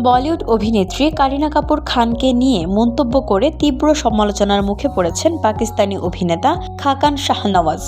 বলিউড অভিনেত্রী কারিনা কাপুর খানকে নিয়ে মন্তব্য করে তীব্র সমালোচনার মুখে পড়েছেন পাকিস্তানি অভিনেতা খাকান শাহনওয়াজ।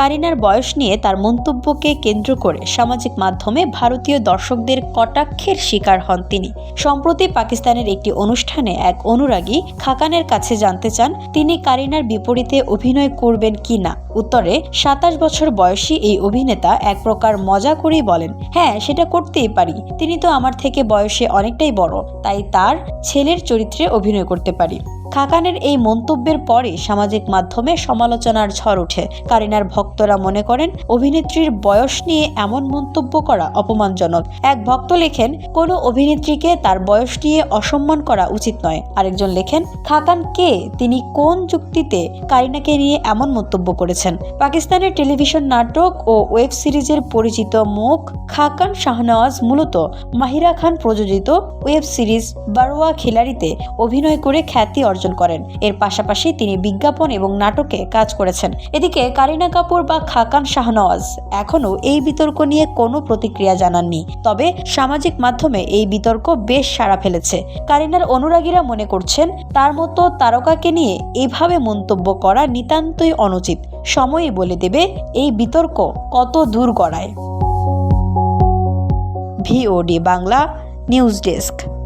কারিনার বয়স নিয়ে তার মন্তব্যকে কেন্দ্র করে সামাজিক মাধ্যমে ভারতীয় দর্শকদের কটাক্ষের শিকার হন তিনি। সম্প্রতি পাকিস্তানের একটি অনুষ্ঠানে এক অনুরাগী খাকানের কাছে জানতে চান তিনি কারিনার বিপরীতে অভিনয় করবেন কি না। উত্তরে ২৭ বছর বয়সী এই অভিনেতা এক প্রকার মজা করেই বলেন, হ্যাঁ সেটা করতেই পারি, তিনি তো আমার থেকে বয়সে অনেকটাই বড়, তাই তার ছেলের চরিত্রে অভিনয় করতে পারি। খাকানের এই মন্তব্যের পরে সামাজিক মাধ্যমে সমালোচনার ঝড় ওঠে। কারিনার ভক্তরা মনে করেন অভিনেত্রীর বয়স নিয়ে এমন মন্তব্য করা অপমানজনক। এক ভক্ত লেখেন, কোনো অভিনেত্রীকে তার বয়স নিয়ে অসম্মান করা উচিত নয়। আরেকজন লেখেন, খাকান কে, তিনি কোন যুক্তিতে কারিনাকে নিয়ে এমন মন্তব্য করেছেন। পাকিস্তানের টেলিভিশন নাটক ও ওয়েব সিরিজের পরিচিত মুখ খাকান শাহনওয়াজ মূলত মাহিরা খান প্রযোজিত ওয়েব সিরিজ বারোয়া খিলাড়িতে অভিনয় করে খ্যাতি অর্জন করেন। এর পাশাপাশি তিনি বিজ্ঞাপন এবং নাটকে কাজ করেছেন। এদিকে কারিনা কাপুর বা খাকান শাহনওয়াজ এখনও এই বিতর্ক নিয়ে কোনো প্রতিক্রিয়া জানাননি। তবে সামাজিক মাধ্যমে এই বিতর্ক বেশ সাড়া ফেলেছে। কারিনার অনুরাগীরা মনে করছেন তার মতো তারকাকে নিয়ে এভাবে মন্তব্য করা নিতান্তই অনুচিত। সময়ই বলে দেবে এই বিতর্ক কত দূর গড়ায়। VOD Bangla news desk.